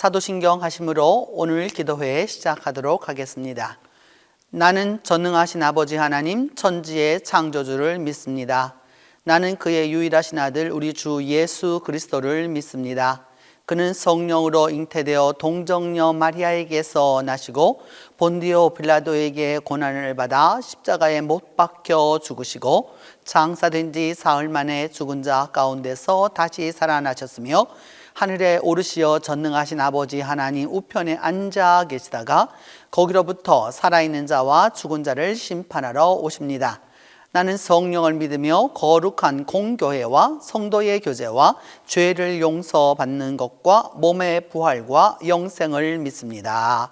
사도신경 하심으로 오늘 기도회 시작하도록 하겠습니다. 나는 전능하신 아버지 하나님 천지의 창조주를 믿습니다. 나는 그의 유일하신 아들 우리 주 예수 그리스도를 믿습니다. 그는 성령으로 잉태되어 동정녀 마리아에게서 나시고 본디오 빌라도에게 고난을 받아 십자가에 못 박혀 죽으시고 장사된 지 사흘 만에 죽은 자 가운데서 다시 살아나셨으며 하늘에 오르시어 전능하신 아버지 하나님 우편에 앉아 계시다가 거기로부터 살아있는 자와 죽은 자를 심판하러 오십니다. 나는 성령을 믿으며 거룩한 공교회와 성도의 교제와 죄를 용서받는 것과 몸의 부활과 영생을 믿습니다.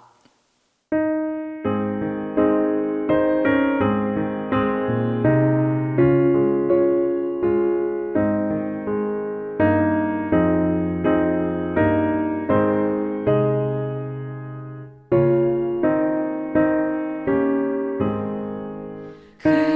그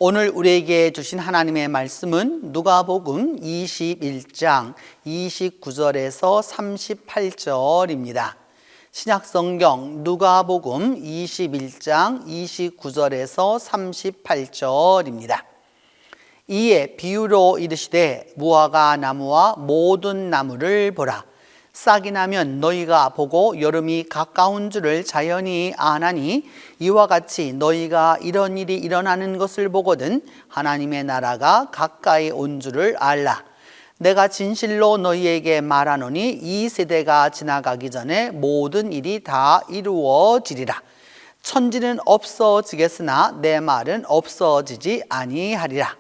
오늘 우리에게 주신 하나님의 말씀은 누가복음 21장 29절에서 38절입니다. 신약성경 누가복음 21장 29절에서 38절입니다. 이에 비유로 이르시되 무화과 나무와 모든 나무를 보라. 싹이 나면 너희가 보고 여름이 가까운 줄을 자연히 아나니 이와 같이 너희가 이런 일이 일어나는 것을 보거든 하나님의 나라가 가까이 온 줄을 알라. 내가 진실로 너희에게 말하노니 이 세대가 지나가기 전에 모든 일이 다 이루어지리라. 천지는 없어지겠으나 내 말은 없어지지 아니하리라.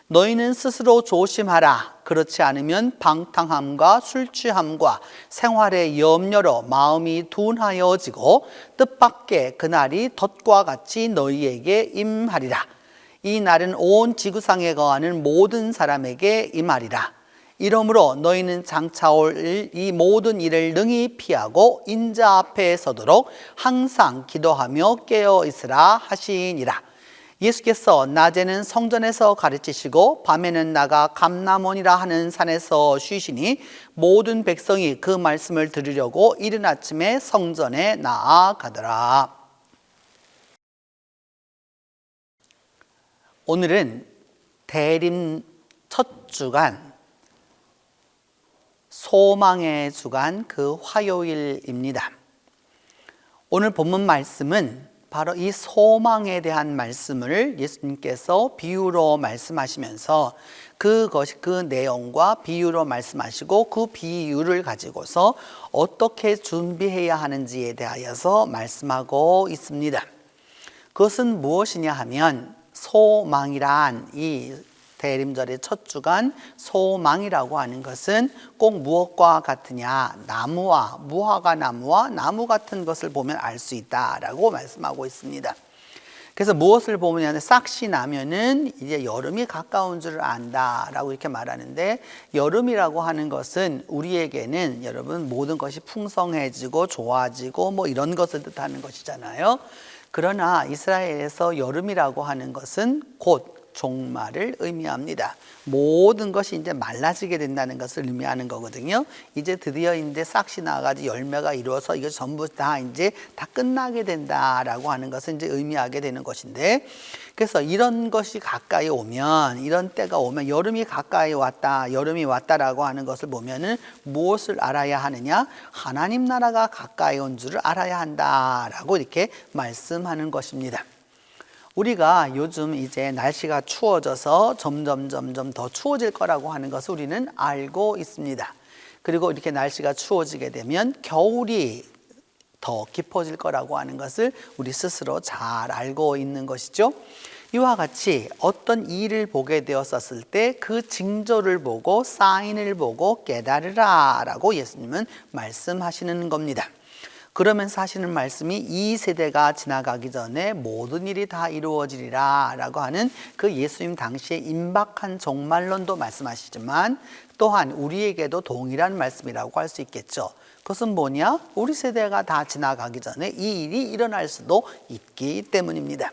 너희는 스스로 조심하라. 그렇지 않으면 방탕함과 술 취함과 생활의 염려로 마음이 둔하여지고 뜻밖의 그날이 덫과 같이 너희에게 임하리라. 이 날은 온 지구상에 거하는 모든 사람에게 임하리라. 이러므로 너희는 장차 올 이 모든 일을 능히 피하고 인자 앞에 서도록 항상 기도하며 깨어 있으라 하시니라. 예수께서 낮에는 성전에서 가르치시고 밤에는 나가 감람원이라 하는 산에서 쉬시니 모든 백성이 그 말씀을 들으려고 이른 아침에 성전에 나아가더라. 오늘은 대림 첫 주간 소망의 주간 그 화요일입니다. 오늘 본문 말씀은 바로 이 소망에 대한 말씀을 예수님께서 비유로 말씀하시면서 그 내용과 비유로 말씀하시고 그 비유를 가지고서 어떻게 준비해야 하는지에 대하여서 말씀하고 있습니다. 그것은 무엇이냐 하면 소망이란 이 대림절의 첫 주간 소망이라고 하는 것은 꼭 무엇과 같으냐, 나무와 무화과 나무와 나무 같은 것을 보면 알 수 있다라고 말씀하고 있습니다. 그래서 무엇을 보면 싹이 나면은 이제 여름이 가까운 줄을 안다라고 이렇게 말하는데, 여름이라고 하는 것은 우리에게는 여러분 모든 것이 풍성해지고 좋아지고 뭐 이런 것을 뜻하는 것이잖아요. 그러나 이스라엘에서 여름이라고 하는 것은 곧 종말을 의미합니다. 모든 것이 이제 말라지게 된다는 것을 의미하는 거거든요. 이제 드디어 이제 싹이 나가지고 열매가 이루어서 이거 전부 다 이제 다 끝나게 된다라고 하는 것을 이제 의미하게 되는 것인데, 그래서 이런 것이 가까이 오면, 이런 때가 오면, 여름이 가까이 왔다, 여름이 왔다라고 하는 것을 보면은 무엇을 알아야 하느냐? 하나님 나라가 가까이 온 줄을 알아야 한다라고 이렇게 말씀하는 것입니다. 우리가 요즘 이제 날씨가 추워져서 점점 더 추워질 거라고 하는 것을 우리는 알고 있습니다. 그리고 이렇게 날씨가 추워지게 되면 겨울이 더 깊어질 거라고 하는 것을 우리 스스로 잘 알고 있는 것이죠. 이와 같이 어떤 일을 보게 되었었을 때 그 징조를 보고 사인을 보고 깨달으라 라고 예수님은 말씀하시는 겁니다. 그러면서 하시는 말씀이 이 세대가 지나가기 전에 모든 일이 다 이루어지리라 라고 하는 그 예수님 당시에 임박한 종말론도 말씀하시지만, 또한 우리에게도 동일한 말씀이라고 할 수 있겠죠. 그것은 뭐냐? 우리 세대가 다 지나가기 전에 이 일이 일어날 수도 있기 때문입니다.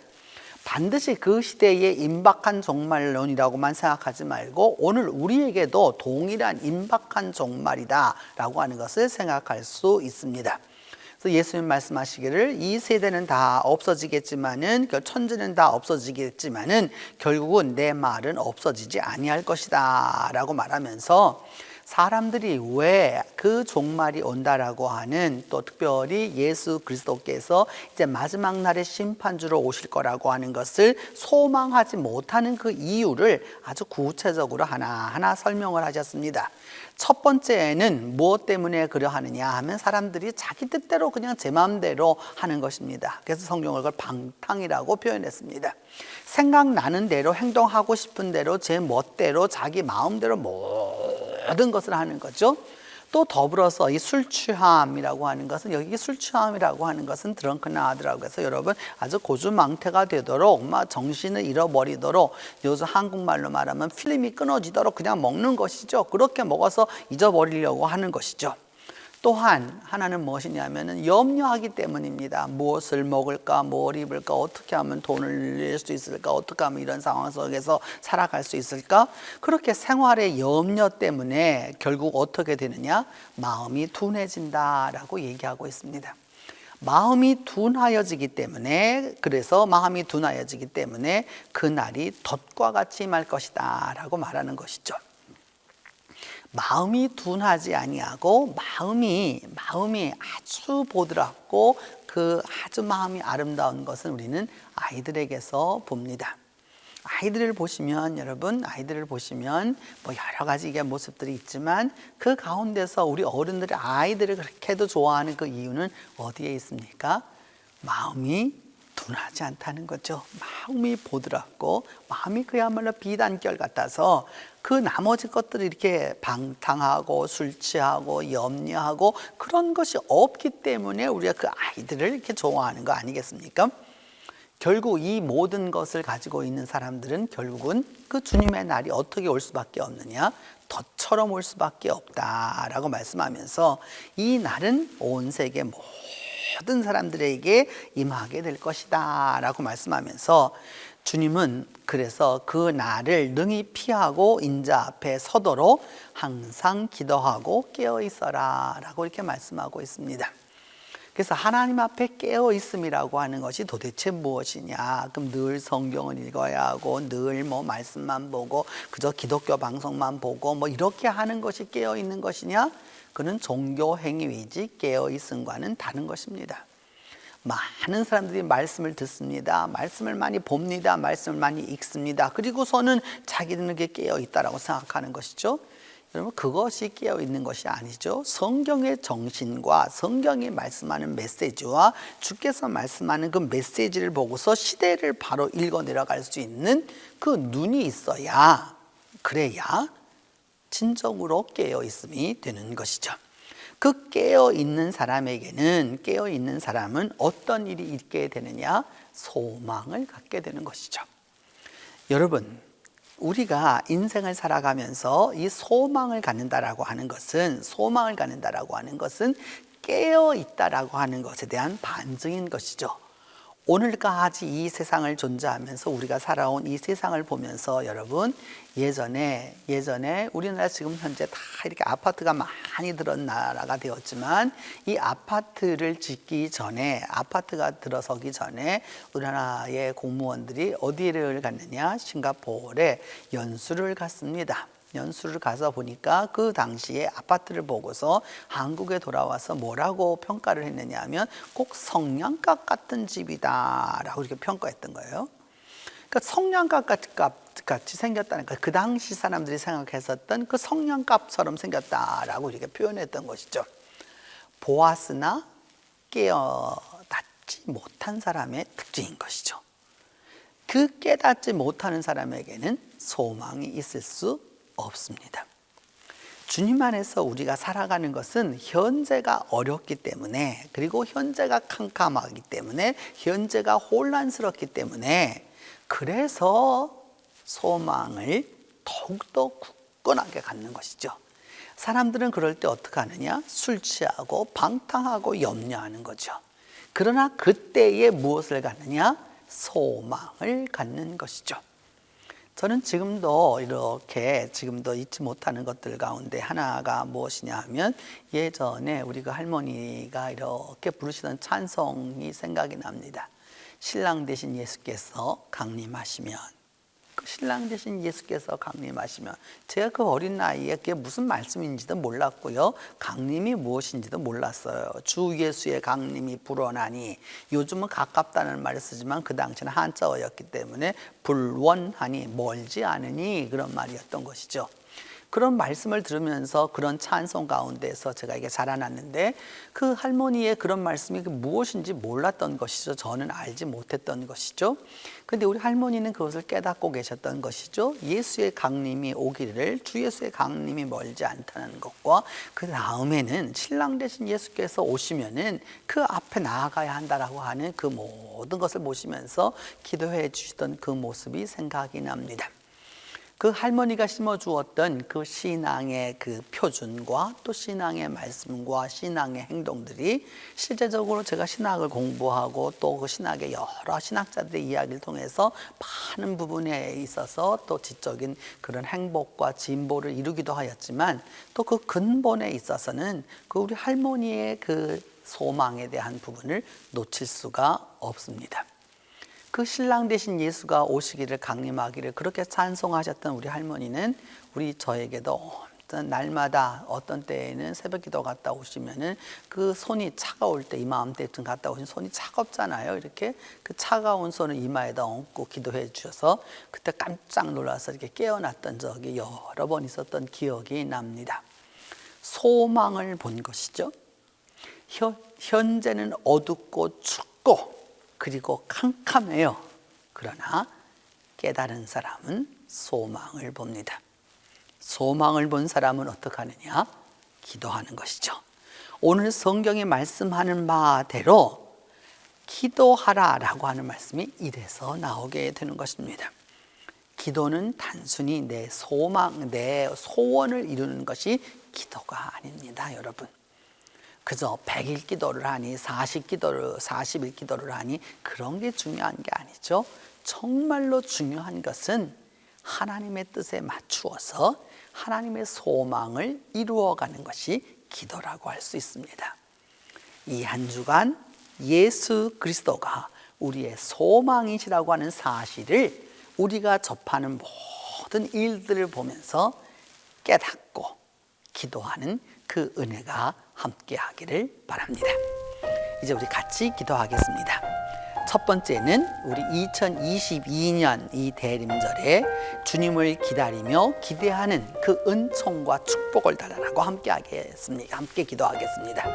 반드시 그 시대에 임박한 종말론이라고만 생각하지 말고 오늘 우리에게도 동일한 임박한 종말이다 라고 하는 것을 생각할 수 있습니다. 예수님 말씀하시기를 이 세대는 다 없어지겠지만은, 천지는 다 없어지겠지만은 결국은 내 말은 없어지지 아니할 것이다 라고 말하면서, 사람들이 왜 그 종말이 온다라고 하는, 또 특별히 예수 그리스도께서 이제 마지막 날의 심판주로 오실 거라고 하는 것을 소망하지 못하는 그 이유를 아주 구체적으로 하나하나 설명을 하셨습니다. 첫 번째는 무엇 때문에 그러하느냐 하면 사람들이 자기 뜻대로 그냥 제 마음대로 하는 것입니다. 그래서 성경을 그걸 방탕이라고 표현했습니다. 생각나는 대로, 행동하고 싶은 대로, 제 멋대로, 자기 마음대로 모든 것을 하는 거죠. 또 더불어서 이 술 취함이라고 하는 것은, 여기 술 취함이라고 하는 것은 드렁크나드라고 해서 여러분 아주 고주망태가 되도록, 막 정신을 잃어버리도록, 요즘 한국말로 말하면 필름이 끊어지도록 그냥 먹는 것이죠. 그렇게 먹어서 잊어버리려고 하는 것이죠. 또한 하나는 무엇이냐면은 염려하기 때문입니다. 무엇을 먹을까, 뭘 입을까, 어떻게 하면 돈을 낼 수 있을까, 어떻게 하면 이런 상황 속에서 살아갈 수 있을까. 그렇게 생활의 염려 때문에 결국 어떻게 되느냐, 마음이 둔해진다라고 얘기하고 있습니다. 마음이 둔하여지기 때문에, 그래서 마음이 둔하여지기 때문에 그날이 덫과 같이 말 것이다 라고 말하는 것이죠. 마음이 둔하지 아니하고 마음이 아주 보드랍고 그 아주 마음이 아름다운 것은 우리는 아이들에게서 봅니다. 아이들을 보시면, 여러분, 아이들을 보시면 뭐 여러 가지 이게 모습들이 있지만 그 가운데서 우리 어른들이 아이들을 그렇게도 좋아하는 그 이유는 어디에 있습니까? 마음이 둔하지 않다는 거죠. 마음이 보드랍고 마음이 그야말로 비단결 같아서 그 나머지 것들을 이렇게 방탕하고 술 취하고 염려하고 그런 것이 없기 때문에 우리가 그 아이들을 이렇게 좋아하는 거 아니겠습니까? 결국 이 모든 것을 가지고 있는 사람들은 결국은 그 주님의 날이 어떻게 올 수밖에 없느냐, 덫처럼 올 수밖에 없다라고 말씀하면서 이 날은 온 세계 모든 사람들에게 임하게 될 것이다 라고 말씀하면서 주님은 그래서 그 날을 능히 피하고 인자 앞에 서도록 항상 기도하고 깨어 있어라 라고 이렇게 말씀하고 있습니다. 그래서 하나님 앞에 깨어 있음이라고 하는 것이 도대체 무엇이냐? 그럼 늘 성경을 읽어야 하고 늘 뭐 말씀만 보고 그저 기독교 방송만 보고 뭐 이렇게 하는 것이 깨어 있는 것이냐? 그는 종교 행위이지 깨어 있음과는 다른 것입니다. 많은 사람들이 말씀을 듣습니다. 말씀을 많이 봅니다. 말씀을 많이 읽습니다. 그리고서는 자기들에게 깨어 있다라고 생각하는 것이죠. 여러분, 그것이 깨어 있는 것이 아니죠. 성경의 정신과 성경이 말씀하는 메시지와 주께서 말씀하는 그 메시지를 보고서 시대를 바로 읽어 내려갈 수 있는 그 눈이 있어야, 그래야 진정으로 깨어 있음이 되는 것이죠. 그 깨어 있는 사람에게는, 깨어 있는 사람은 어떤 일이 있게 되느냐? 소망을 갖게 되는 것이죠. 여러분, 우리가 인생을 살아가면서 이 소망을 갖는다라고 하는 것은, 소망을 갖는다라고 하는 것은 깨어 있다라고 하는 것에 대한 반증인 것이죠. 오늘까지 이 세상을 존재하면서 우리가 살아온 이 세상을 보면서 여러분, 예전에 우리나라 지금 현재 다 이렇게 아파트가 많이 들은 나라가 되었지만 이 아파트를 짓기 전에, 아파트가 들어서기 전에 우리나라의 공무원들이 어디를 갔느냐? 싱가포르에 연수를 갔습니다. 연수를 가서 보니까 그 당시에 아파트를 보고서 한국에 돌아와서 뭐라고 평가를 했느냐 하면 꼭 성냥갑 같은 집이다 라고 이렇게 평가했던 거예요. 그러니까 성냥갑 같이 생겼다는 거, 그 당시 사람들이 생각했었던 그 성냥갑처럼 생겼다라고 이렇게 표현했던 것이죠. 보았으나 깨닫지 못한 사람의 특징인 것이죠. 그 깨닫지 못하는 사람에게는 소망이 있을 수 없습니다. 주님 안에서 우리가 살아가는 것은 현재가 어렵기 때문에, 그리고 현재가 캄캄하기 때문에, 현재가 혼란스럽기 때문에, 그래서 소망을 더욱더 굳건하게 갖는 것이죠. 사람들은 그럴 때 어떻게 하느냐? 술 취하고 방탕하고 염려하는 거죠. 그러나 그때에 무엇을 갖느냐? 소망을 갖는 것이죠. 저는 지금도 잊지 못하는 것들 가운데 하나가 무엇이냐 하면, 예전에 우리 그 할머니가 이렇게 부르시던 찬송이 생각이 납니다. 신랑 되신 예수께서 강림하시면, 그 신랑 되신 예수께서 강림하시면, 제가 그 어린 나이에 그게 무슨 말씀인지도 몰랐고요, 강림이 무엇인지도 몰랐어요. 주 예수의 강림이 불원하니, 요즘은 가깝다는 말을 쓰지만 그 당시는 한자어였기 때문에 불원하니, 멀지 않으니, 그런 말이었던 것이죠. 그런 말씀을 들으면서 그런 찬송 가운데서 제가 이게 자라났는데, 그 할머니의 그런 말씀이 무엇인지 몰랐던 것이죠. 저는 알지 못했던 것이죠. 근데 우리 할머니는 그것을 깨닫고 계셨던 것이죠. 예수의 강림이 오기를, 주 예수의 강림이 멀지 않다는 것과 그 다음에는 신랑 되신 예수께서 오시면은 그 앞에 나아가야 한다라고 하는 그 모든 것을 보시면서 기도해 주시던 그 모습이 생각이 납니다. 그 할머니가 심어주었던 그 신앙의 그 표준과 또 신앙의 말씀과 신앙의 행동들이 실제적으로 제가 신학을 공부하고 또 그 신학의 여러 신학자들의 이야기를 통해서 많은 부분에 있어서 또 지적인 그런 행복과 진보를 이루기도 하였지만 또 그 근본에 있어서는 그 우리 할머니의 그 소망에 대한 부분을 놓칠 수가 없습니다. 그 신랑 되신 예수가 오시기를 강림하기를 그렇게 찬송하셨던 우리 할머니는 우리 저에게도 날마다 어떤 때에는 새벽 기도 갔다 오시면은 그 손이 차가울 때 이맘때쯤 갔다 오신 손이 차갑잖아요. 이렇게 그 차가운 손을 이마에다 얹고 기도해 주셔서 그때 깜짝 놀라서 이렇게 깨어났던 적이 여러 번 있었던 기억이 납니다. 소망을 본 것이죠. 현재는 어둡고 춥고 그리고 캄캄해요. 그러나 깨달은 사람은 소망을 봅니다. 소망을 본 사람은 어떻게 하느냐? 기도하는 것이죠. 오늘 성경이 말씀하는 바대로 기도하라라고 하는 말씀이 이래서 나오게 되는 것입니다. 기도는 단순히 내 소망, 내 소원을 이루는 것이 기도가 아닙니다, 여러분. 그저 100일 기도를 하니 40일 기도를 하니 그런 게 중요한 게 아니죠. 정말로 중요한 것은 하나님의 뜻에 맞추어서 하나님의 소망을 이루어가는 것이 기도라고 할 수 있습니다. 이 한 주간 예수 그리스도가 우리의 소망이시라고 하는 사실을 우리가 접하는 모든 일들을 보면서 깨닫고 기도하는 그 은혜가 함께 하기를 바랍니다. 이제 우리 같이 기도하겠습니다. 첫 번째는 우리 2022년 이 대림절에 주님을 기다리며 기대하는 그 은총과 축복을 달라고 함께 기도하겠습니다.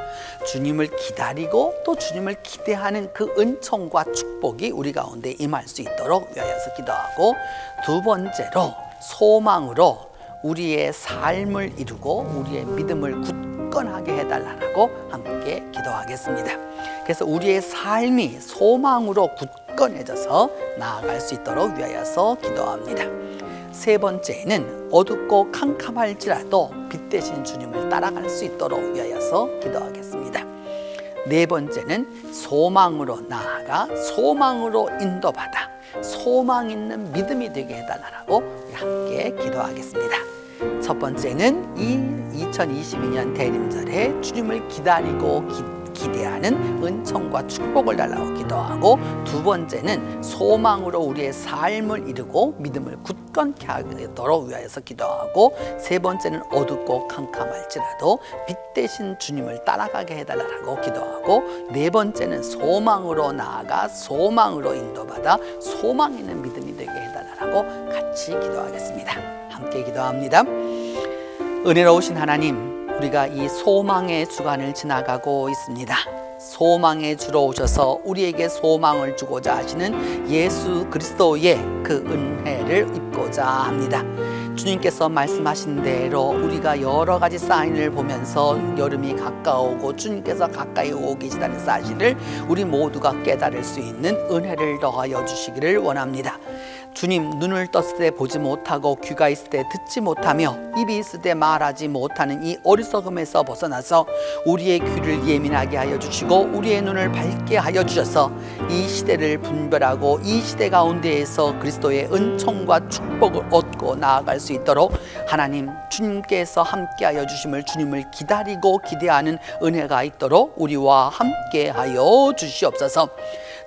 주님을 기다리고 또 주님을 기대하는 그 은총과 축복이 우리 가운데 임할 수 있도록 위하여서 기도하고, 두 번째로 소망으로 우리의 삶을 이루고 우리의 믿음을 굳건하게 해달라고 함께 기도하겠습니다. 그래서 우리의 삶이 소망으로 굳건해져서 나아갈 수 있도록 위하여서 기도합니다. 세 번째는 어둡고 캄캄할지라도 빛 대신 주님을 따라갈 수 있도록 위하여서 기도하겠습니다. 네 번째는 소망으로 나아가 소망으로 인도받아 소망 있는 믿음이 되게 해달라고 함께 기도하겠습니다. 첫 번째는 이 2022년 대림절에 주님을 기다리고 기대하는 은총과 축복을 달라고 기도하고, 두 번째는 소망으로 우리의 삶을 이루고 믿음을 굳건케 하도록 위하여서 기도하고, 세 번째는 어둡고 캄캄할지라도 빛 대신 주님을 따라가게 해달라고 기도하고, 네 번째는 소망으로 나아가 소망으로 인도받아 소망 있는 믿음이 되게 해달라고 같이 기도하겠습니다. 함께 기도합니다. 은혜로우신 하나님, 우리가 이 소망의 주간을 지나가고 있습니다. 소망의 주로 오셔서 우리에게 소망을 주고자 하시는 예수 그리스도의 그 은혜를 입고자 합니다. 주님께서 말씀하신 대로 우리가 여러 가지 사인을 보면서 여름이 가까우고 주님께서 가까이 오고 계시다는 사실을 우리 모두가 깨달을 수 있는 은혜를 더하여 주시기를 원합니다. 주님, 눈을 떴을 때 보지 못하고 귀가 있을 때 듣지 못하며 입이 있을 때 말하지 못하는 이 어리석음에서 벗어나서 우리의 귀를 예민하게 하여 주시고 우리의 눈을 밝게 하여 주셔서 이 시대를 분별하고 이 시대 가운데에서 그리스도의 은총과 축복을 얻고 나아갈 수 있도록 하나님, 주님께서 함께 하여 주심을 주님을 기다리고 기대하는 은혜가 있도록 우리와 함께 하여 주시옵소서.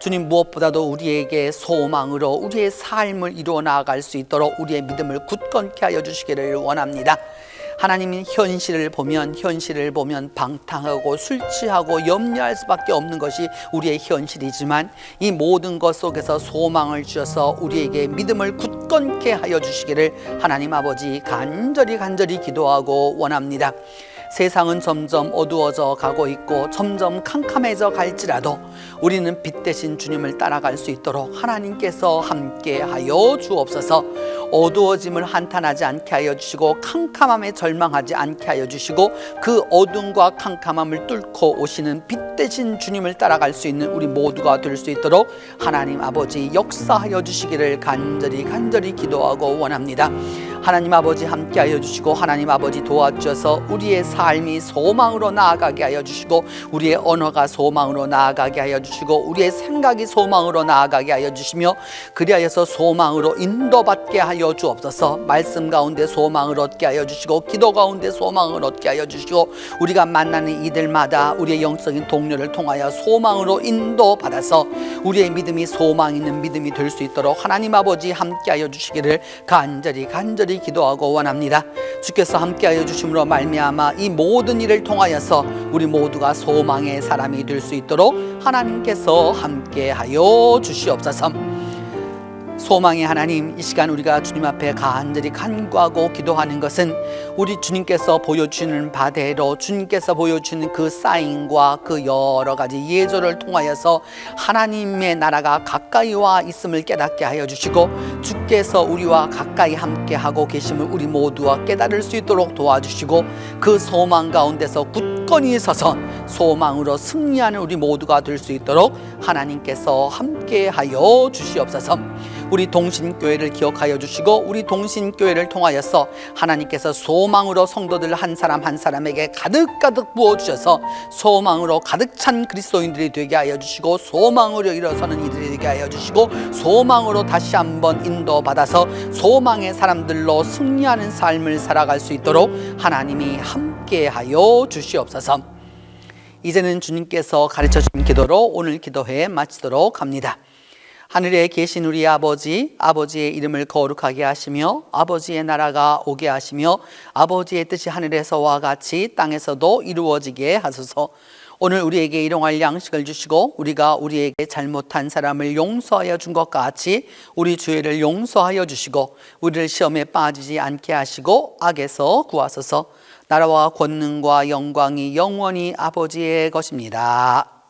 주님, 무엇보다도 우리에게 소망으로 우리의 삶을 이루어 나아갈 수 있도록 우리의 믿음을 굳건케 하여 주시기를 원합니다. 하나님이 현실을 보면 방탕하고 술 취하고 염려할 수밖에 없는 것이 우리의 현실이지만, 이 모든 것 속에서 소망을 주셔서 우리에게 믿음을 굳건케 하여 주시기를 하나님 아버지 간절히 기도하고 원합니다. 세상은 점점 어두워져 가고 있고 점점 캄캄해져 갈지라도 우리는 빛 대신 주님을 따라갈 수 있도록 하나님께서 함께 하여 주옵소서. 어두워짐을 한탄하지 않게 하여 주시고 캄캄함에 절망하지 않게 하여 주시고 그 어둠과 캄캄함을 뚫고 오시는 빛 대신 주님을 따라갈 수 있는 우리 모두가 될 수 있도록 하나님 아버지 역사하여 주시기를 간절히 기도하고 원합니다. 하나님 아버지 함께하여 주시고 하나님 아버지 도와주셔서 우리의 삶이 소망으로 나아가게 하여 주시고 우리의 언어가 소망으로 나아가게 하여 주시고 우리의 생각이 소망으로 나아가게 하여 주시며 그리하여서 소망으로 인도받게 하여 주옵소서. 말씀 가운데 소망을 얻게 하여 주시고 기도 가운데 소망을 얻게 하여 주시고 우리가 만나는 이들마다 우리의 영적인 동료를 통하여 소망으로 인도받아서 우리의 믿음이 소망 있는 믿음이 될 수 있도록 하나님 아버지 함께하여 주시기를 간절히 기도하고 원합니다. 주께서 함께하여 주심으로 말미암아 이 모든 일을 통하여서 우리 모두가 소망의 사람이 될 수 있도록 하나님께서 함께하여 주시옵소서. 소망의 하나님, 이 시간 우리가 주님 앞에 간절히 간구하고 기도하는 것은 우리 주님께서 보여주는 바대로 주님께서 보여주는 그 사인과 그 여러 가지 예조를 통하여서 하나님의 나라가 가까이 와 있음을 깨닫게 하여 주시고 주께서 우리와 가까이 함께하고 계심을 우리 모두와 깨달을 수 있도록 도와주시고 그 소망 가운데서 굳건히 서서 소망으로 승리하는 우리 모두가 될 수 있도록 하나님께서 함께하여 주시옵소서. 우리 동신교회를 기억하여 주시고 우리 동신교회를 통하여서 하나님께서 소망으로 성도들 한 사람 한 사람에게 가득가득 부어주셔서 소망으로 가득 찬 그리스도인들이 되게 하여 주시고 소망으로 일어서는 이들이 되게 하여 주시고 소망으로 다시 한번 인도받아서 소망의 사람들로 승리하는 삶을 살아갈 수 있도록 하나님이 함께하여 주시옵소서. 이제는 주님께서 가르쳐주신 기도로 오늘 기도회 마치도록 합니다. 하늘에 계신 우리 아버지, 아버지의 이름을 거룩하게 하시며 아버지의 나라가 오게 하시며 아버지의 뜻이 하늘에서와 같이 땅에서도 이루어지게 하소서. 오늘 우리에게 일용할 양식을 주시고 우리가 우리에게 잘못한 사람을 용서하여 준 것 같이 우리 죄를 용서하여 주시고 우리를 시험에 빠지지 않게 하시고 악에서 구하소서. 나라와 권능과 영광이 영원히 아버지의 것입니다.